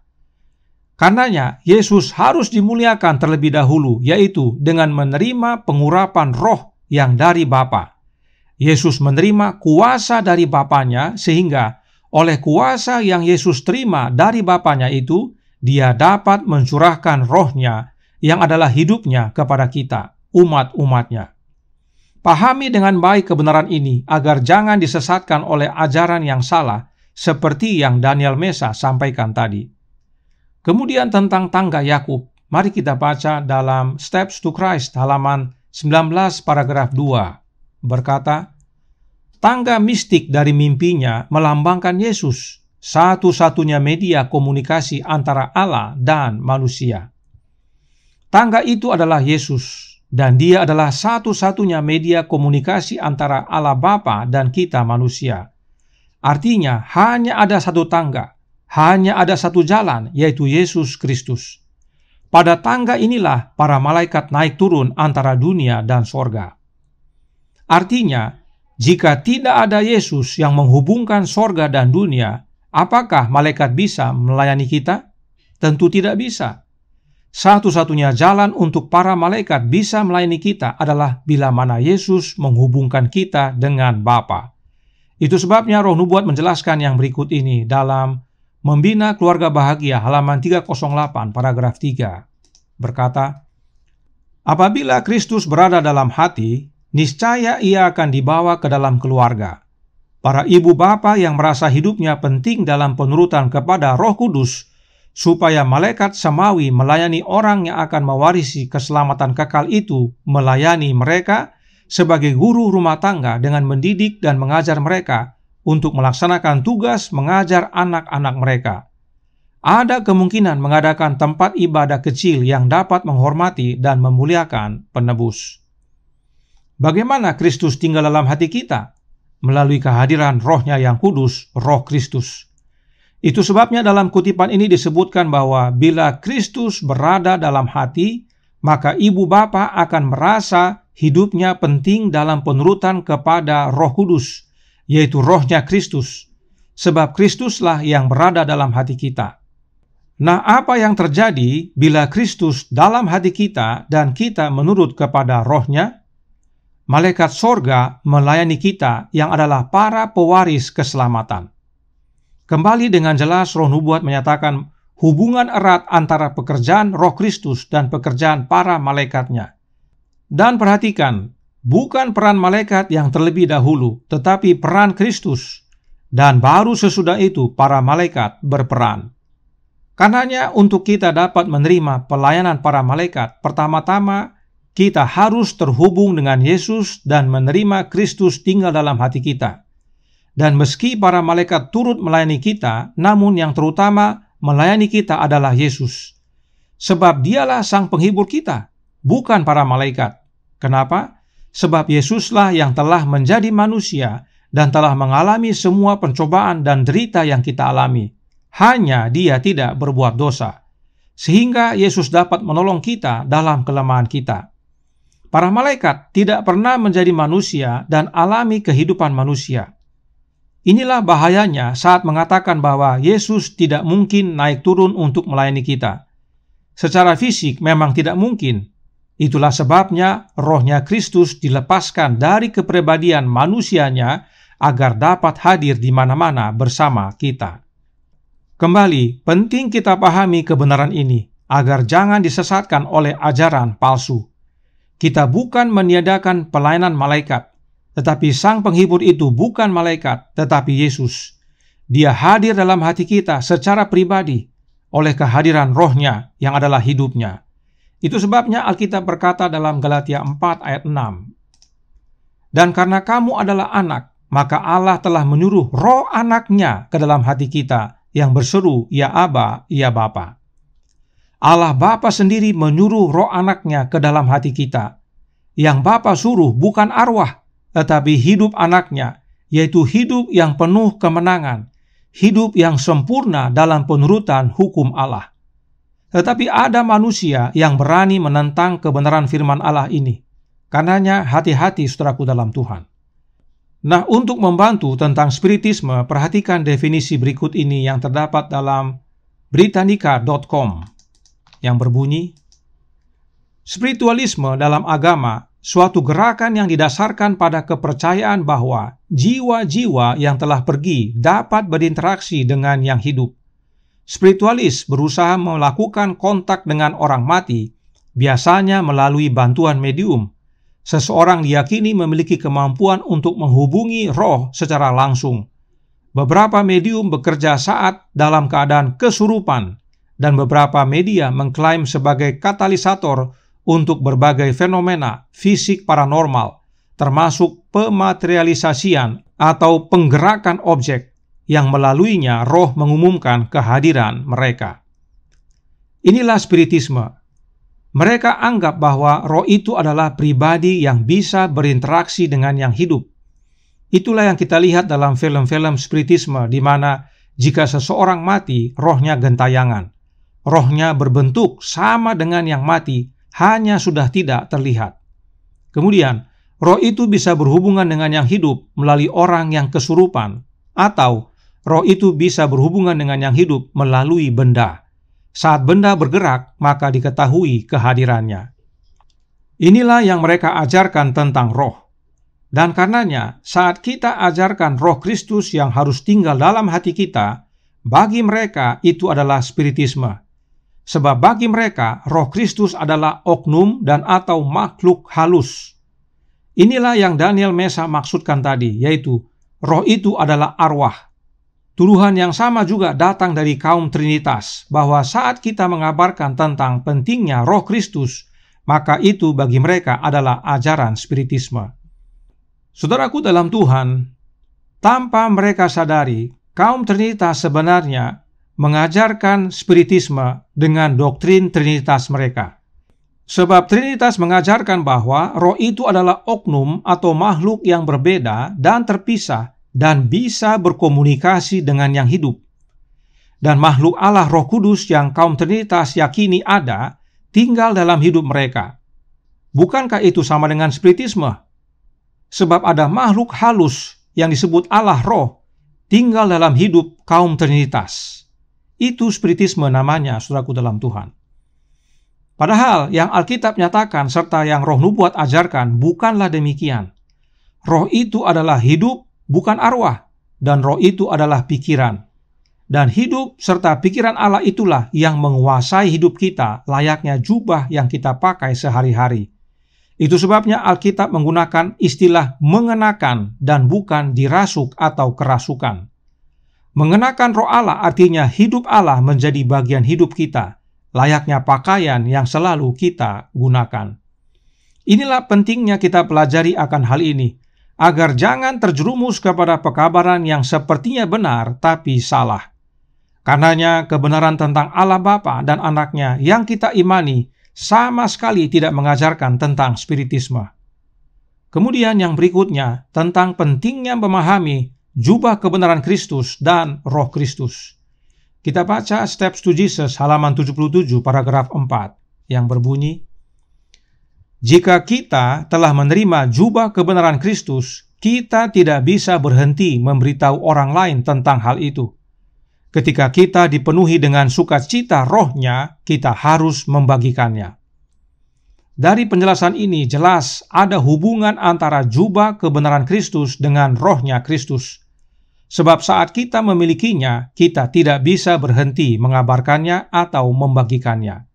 Karenanya Yesus harus dimuliakan terlebih dahulu, yaitu dengan menerima pengurapan roh yang dari Bapa. Yesus menerima kuasa dari Bapanya, sehingga oleh kuasa yang Yesus terima dari Bapanya itu, dia dapat mencurahkan rohnya yang adalah hidupnya kepada kita, umat-umatnya. Pahami dengan baik kebenaran ini agar jangan disesatkan oleh ajaran yang salah seperti yang Daniel Mesa sampaikan tadi. Kemudian tentang tangga Yakub, mari kita baca dalam Steps to Christ halaman 19 paragraf 2, berkata, "Tangga mistik dari mimpinya melambangkan Yesus, satu-satunya media komunikasi antara Allah dan manusia. Tangga itu adalah Yesus, dan dia adalah satu-satunya media komunikasi antara Allah Bapa dan kita manusia. Artinya, hanya ada satu tangga, hanya ada satu jalan, yaitu Yesus Kristus. Pada tangga inilah para malaikat naik turun antara dunia dan sorga." Artinya, jika tidak ada Yesus yang menghubungkan sorga dan dunia, apakah malaikat bisa melayani kita? Tentu tidak bisa. Satu-satunya jalan untuk para malaikat bisa melayani kita adalah bila mana Yesus menghubungkan kita dengan Bapa. Itu sebabnya Roh Nubuat menjelaskan yang berikut ini dalam Membina Keluarga Bahagia halaman 308 paragraf 3. Berkata, apabila Kristus berada dalam hati, niscaya ia akan dibawa ke dalam keluarga. Para ibu bapa yang merasa hidupnya penting dalam penurutan kepada Roh Kudus, supaya malaikat samawi melayani orang yang akan mewarisi keselamatan kekal itu, melayani mereka sebagai guru rumah tangga dengan mendidik dan mengajar mereka untuk melaksanakan tugas mengajar anak-anak mereka. Ada kemungkinan mengadakan tempat ibadah kecil yang dapat menghormati dan memuliakan penebus. Bagaimana Kristus tinggal dalam hati kita? Melalui kehadiran Roh-Nya yang kudus, Roh Kristus. Itu sebabnya dalam kutipan ini disebutkan bahwa bila Kristus berada dalam hati, maka ibu bapa akan merasa hidupnya penting dalam penurutan kepada Roh Kudus, yaitu Roh-Nya Kristus, sebab Kristuslah yang berada dalam hati kita. Nah, apa yang terjadi bila Kristus dalam hati kita dan kita menurut kepada Roh-Nya? Malaikat sorga melayani kita yang adalah para pewaris keselamatan. Kembali dengan jelas Roh Nubuat menyatakan hubungan erat antara pekerjaan Roh Kristus dan pekerjaan para malaikatnya. Dan perhatikan, bukan peran malaikat yang terlebih dahulu, tetapi peran Kristus. Dan baru sesudah itu para malaikat berperan. Karenanya untuk kita dapat menerima pelayanan para malaikat, pertama-tama kita harus terhubung dengan Yesus dan menerima Kristus tinggal dalam hati kita. Dan meski para malaikat turut melayani kita, namun yang terutama melayani kita adalah Yesus. Sebab dialah sang penghibur kita, bukan para malaikat. Kenapa? Sebab Yesuslah yang telah menjadi manusia dan telah mengalami semua pencobaan dan derita yang kita alami. Hanya Dia tidak berbuat dosa, sehingga Yesus dapat menolong kita dalam kelemahan kita. Para malaikat tidak pernah menjadi manusia dan alami kehidupan manusia. Inilah bahayanya saat mengatakan bahwa Yesus tidak mungkin naik turun untuk melayani kita. Secara fisik memang tidak mungkin. Itulah sebabnya Roh-Nya Kristus dilepaskan dari kepribadian manusianya agar dapat hadir di mana-mana bersama kita. Kembali, penting kita pahami kebenaran ini agar jangan disesatkan oleh ajaran palsu. Kita bukan meniadakan pelayanan malaikat, tetapi sang penghibur itu bukan malaikat, tetapi Yesus. Dia hadir dalam hati kita secara pribadi oleh kehadiran Roh-Nya yang adalah hidupnya. Itu sebabnya Alkitab berkata dalam Galatia 4 ayat 6, dan karena kamu adalah anak, maka Allah telah menyuruh Roh Anak-Nya ke dalam hati kita yang berseru, ya Aba, ya Bapa. Allah Bapa sendiri menyuruh Roh Anak-Nya ke dalam hati kita. Yang Bapa suruh bukan arwah, tetapi hidup Anak-Nya, yaitu hidup yang penuh kemenangan, hidup yang sempurna dalam penurutan hukum Allah. Tetapi ada manusia yang berani menentang kebenaran firman Allah ini. Karenanya hati-hati saudaraku dalam Tuhan. Nah, untuk membantu tentang spiritisme, perhatikan definisi berikut ini yang terdapat dalam Britannica.com yang berbunyi, spiritualisme dalam agama suatu gerakan yang didasarkan pada kepercayaan bahwa jiwa-jiwa yang telah pergi dapat berinteraksi dengan yang hidup. Spiritualis berusaha melakukan kontak dengan orang mati, biasanya melalui bantuan medium. Seseorang diyakini memiliki kemampuan untuk menghubungi roh secara langsung. Beberapa medium bekerja saat dalam keadaan kesurupan, dan beberapa media mengklaim sebagai katalisator untuk berbagai fenomena fisik paranormal, termasuk pematerialisasian atau penggerakan objek yang melaluinya roh mengumumkan kehadiran mereka. Inilah spiritisme. Mereka anggap bahwa roh itu adalah pribadi yang bisa berinteraksi dengan yang hidup. Itulah yang kita lihat dalam film-film spiritisme, di mana jika seseorang mati, rohnya gentayangan. Rohnya berbentuk sama dengan yang mati, hanya sudah tidak terlihat. Kemudian, roh itu bisa berhubungan dengan yang hidup melalui orang yang kesurupan, atau roh itu bisa berhubungan dengan yang hidup melalui benda. Saat benda bergerak, maka diketahui kehadirannya. Inilah yang mereka ajarkan tentang roh. Dan karenanya, saat kita ajarkan Roh Kristus yang harus tinggal dalam hati kita, bagi mereka itu adalah spiritisme. Sebab bagi mereka, Roh Kristus adalah oknum dan atau makhluk halus. Inilah yang Daniel Mesa maksudkan tadi, yaitu roh itu adalah arwah. Tuduhan yang sama juga datang dari kaum Trinitas, bahwa saat kita mengabarkan tentang pentingnya Roh Kristus, maka itu bagi mereka adalah ajaran spiritisme. Saudaraku dalam Tuhan, tanpa mereka sadari, kaum Trinitas sebenarnya mengajarkan spiritisme dengan doktrin Trinitas mereka. Sebab Trinitas mengajarkan bahwa roh itu adalah oknum atau makhluk yang berbeda dan terpisah dan bisa berkomunikasi dengan yang hidup. Dan makhluk Allah Roh Kudus yang kaum Trinitas yakini ada, tinggal dalam hidup mereka. Bukankah itu sama dengan spiritisme? Sebab ada makhluk halus yang disebut Allah Roh tinggal dalam hidup kaum Trinitas. Itu spiritisme namanya, saudaraku dalam Tuhan. Padahal yang Alkitab nyatakan serta yang Roh Nubuat ajarkan bukanlah demikian. Roh itu adalah hidup, bukan arwah, dan roh itu adalah pikiran. Dan hidup serta pikiran Allah itulah yang menguasai hidup kita layaknya jubah yang kita pakai sehari-hari. Itu sebabnya Alkitab menggunakan istilah mengenakan dan bukan dirasuk atau kerasukan. Mengenakan roh Allah artinya hidup Allah menjadi bagian hidup kita, layaknya pakaian yang selalu kita gunakan. Inilah pentingnya kita pelajari akan hal ini, agar jangan terjerumus kepada pekabaran yang sepertinya benar tapi salah. Karenanya kebenaran tentang Allah Bapa dan Anaknya yang kita imani sama sekali tidak mengajarkan tentang spiritisme. Kemudian yang berikutnya tentang pentingnya memahami jubah kebenaran Kristus dan Roh Kristus. Kita baca Steps to Jesus halaman 77 paragraf 4 yang berbunyi, jika kita telah menerima jubah kebenaran Kristus, kita tidak bisa berhenti memberitahu orang lain tentang hal itu. Ketika kita dipenuhi dengan sukacita rohnya, kita harus membagikannya. Dari penjelasan ini jelas ada hubungan antara jubah kebenaran Kristus dengan rohnya Kristus. Sebab saat kita memilikinya, kita tidak bisa berhenti mengabarkannya atau membagikannya.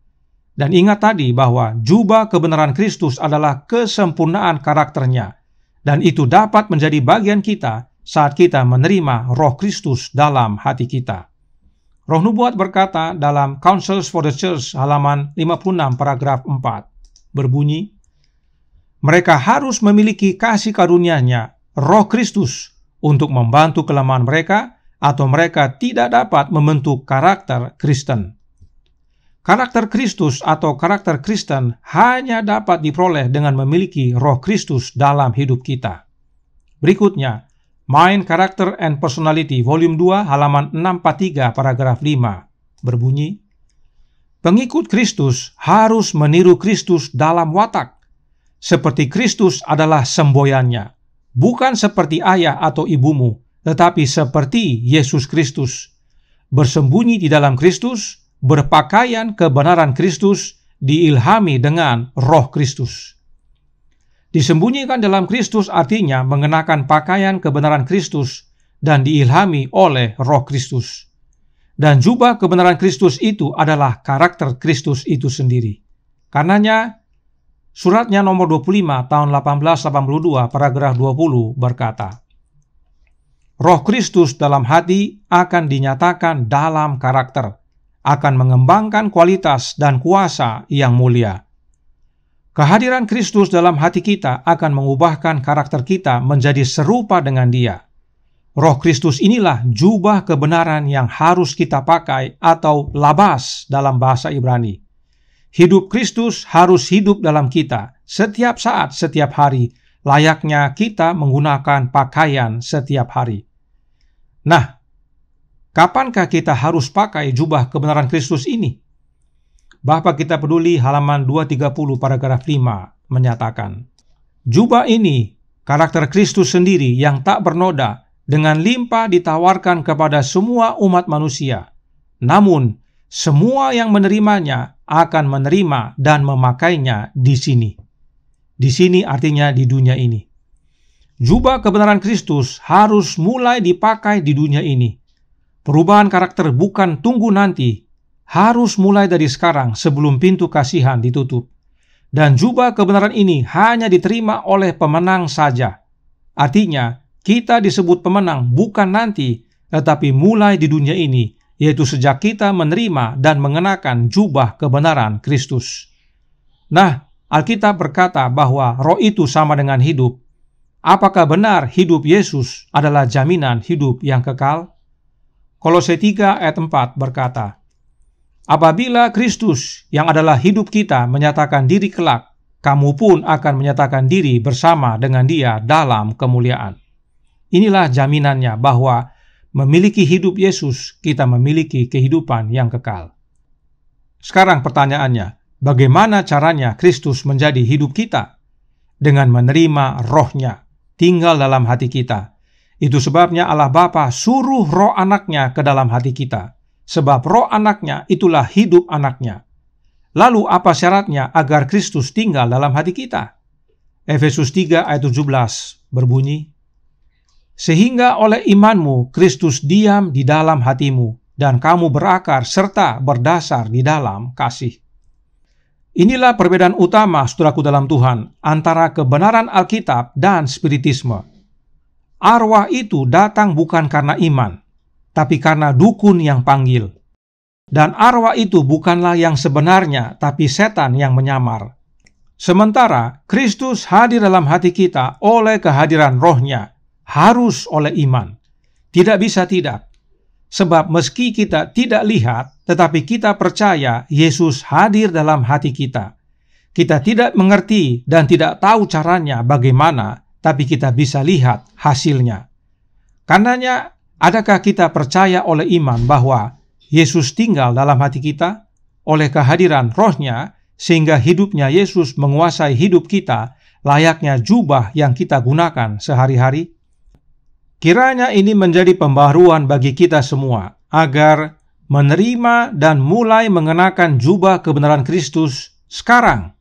Dan ingat tadi bahwa jubah kebenaran Kristus adalah kesempurnaan karakternya, dan itu dapat menjadi bagian kita saat kita menerima Roh Kristus dalam hati kita. Roh Nubuat berkata dalam Counsels for the Church halaman 56 paragraf 4 berbunyi, mereka harus memiliki kasih karunia-Nya, Roh Kristus, untuk membantu kelemahan mereka, atau mereka tidak dapat membentuk karakter Kristen. Karakter Kristus atau karakter Kristen hanya dapat diperoleh dengan memiliki Roh Kristus dalam hidup kita. Berikutnya, Mind, Character and Personality, Volume 2, halaman 643, paragraf 5, berbunyi, pengikut Kristus harus meniru Kristus dalam watak, seperti Kristus adalah semboyannya, bukan seperti ayah atau ibumu, tetapi seperti Yesus Kristus, bersembunyi di dalam Kristus, berpakaian kebenaran Kristus, diilhami dengan Roh Kristus. Disembunyikan dalam Kristus artinya mengenakan pakaian kebenaran Kristus dan diilhami oleh Roh Kristus. Dan jubah kebenaran Kristus itu adalah karakter Kristus itu sendiri. Karenanya, suratnya nomor 25 tahun 1882 paragraf 20 berkata, Roh Kristus dalam hati akan dinyatakan dalam karakter, akan mengembangkan kualitas dan kuasa yang mulia. Kehadiran Kristus dalam hati kita akan mengubahkan karakter kita menjadi serupa dengan Dia. Roh Kristus inilah jubah kebenaran yang harus kita pakai atau labas dalam bahasa Ibrani. Hidup Kristus harus hidup dalam kita setiap saat, setiap hari, layaknya kita menggunakan pakaian setiap hari. Nah, kapankah kita harus pakai jubah kebenaran Kristus ini? Bapa Kita Peduli halaman 230 paragraf 5 menyatakan, jubah ini karakter Kristus sendiri yang tak bernoda dengan limpah ditawarkan kepada semua umat manusia. Namun, semua yang menerimanya akan menerima dan memakainya di sini. Di sini artinya di dunia ini. Jubah kebenaran Kristus harus mulai dipakai di dunia ini. Perubahan karakter bukan tunggu nanti, harus mulai dari sekarang sebelum pintu kasihan ditutup. Dan jubah kebenaran ini hanya diterima oleh pemenang saja. Artinya, kita disebut pemenang bukan nanti, tetapi mulai di dunia ini, yaitu sejak kita menerima dan mengenakan jubah kebenaran Kristus. Nah, Alkitab berkata bahwa roh itu sama dengan hidup. Apakah benar hidup Yesus adalah jaminan hidup yang kekal? Kolose 3 ayat 4 berkata, apabila Kristus yang adalah hidup kita menyatakan diri kelak, kamu pun akan menyatakan diri bersama dengan Dia dalam kemuliaan. Inilah jaminannya bahwa memiliki hidup Yesus, kita memiliki kehidupan yang kekal. Sekarang pertanyaannya, bagaimana caranya Kristus menjadi hidup kita? Dengan menerima rohnya, tinggal dalam hati kita. Itu sebabnya Allah Bapa suruh roh anaknya ke dalam hati kita. Sebab roh anaknya itulah hidup anaknya. Lalu apa syaratnya agar Kristus tinggal dalam hati kita? Efesus 3 ayat 17 berbunyi, sehingga oleh imanmu Kristus diam di dalam hatimu, dan kamu berakar serta berdasar di dalam kasih. Inilah perbedaan utama, saudaraku dalam Tuhan, antara kebenaran Alkitab dan Spiritisme. Arwah itu datang bukan karena iman, tapi karena dukun yang panggil. Dan arwah itu bukanlah yang sebenarnya, tapi setan yang menyamar. Sementara Kristus hadir dalam hati kita oleh kehadiran rohnya, harus oleh iman. Tidak bisa tidak. Sebab meski kita tidak lihat, tetapi kita percaya Yesus hadir dalam hati kita. Kita tidak mengerti dan tidak tahu caranya bagaimana, tapi kita bisa lihat hasilnya. Karenanya, adakah kita percaya oleh iman bahwa Yesus tinggal dalam hati kita oleh kehadiran rohnya, sehingga hidupnya Yesus menguasai hidup kita layaknya jubah yang kita gunakan sehari-hari? Kiranya ini menjadi pembaharuan bagi kita semua, agar menerima dan mulai mengenakan jubah kebenaran Kristus sekarang,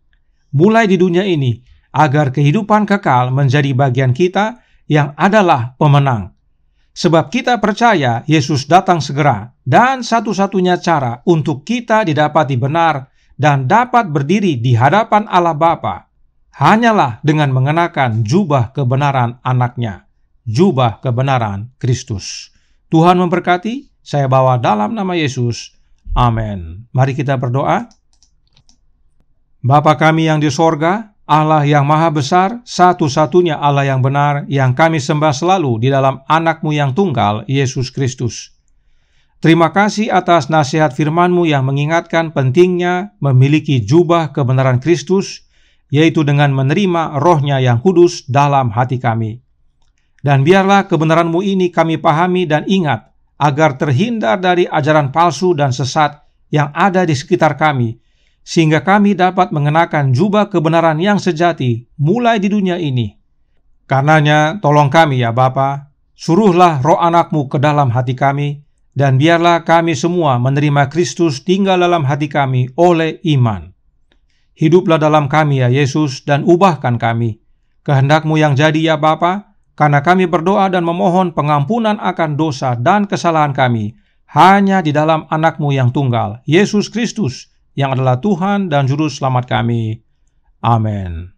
mulai di dunia ini, agar kehidupan kekal menjadi bagian kita yang adalah pemenang. Sebab kita percaya Yesus datang segera, dan satu-satunya cara untuk kita didapati benar dan dapat berdiri di hadapan Allah Bapa hanyalah dengan mengenakan jubah kebenaran anaknya. Jubah kebenaran Kristus. Tuhan memberkati, saya bawa dalam nama Yesus. Amin. Mari kita berdoa. Bapa kami yang di sorga, Allah yang maha besar, satu-satunya Allah yang benar, yang kami sembah selalu di dalam anak-Mu yang tunggal, Yesus Kristus. Terima kasih atas nasihat firman-Mu yang mengingatkan pentingnya memiliki jubah kebenaran Kristus, yaitu dengan menerima rohnya yang kudus dalam hati kami. Dan biarlah kebenaran-Mu ini kami pahami dan ingat, agar terhindar dari ajaran palsu dan sesat yang ada di sekitar kami, sehingga kami dapat mengenakan jubah kebenaran yang sejati mulai di dunia ini. Karenanya, tolong kami ya Bapa, suruhlah roh anak-Mu ke dalam hati kami, dan biarlah kami semua menerima Kristus tinggal dalam hati kami oleh iman. Hiduplah dalam kami ya Yesus, dan ubahkan kami. Kehendak-Mu yang jadi ya Bapa, karena kami berdoa dan memohon pengampunan akan dosa dan kesalahan kami hanya di dalam anak-Mu yang tunggal, Yesus Kristus, yang adalah Tuhan dan Juru Selamat kami. Amin.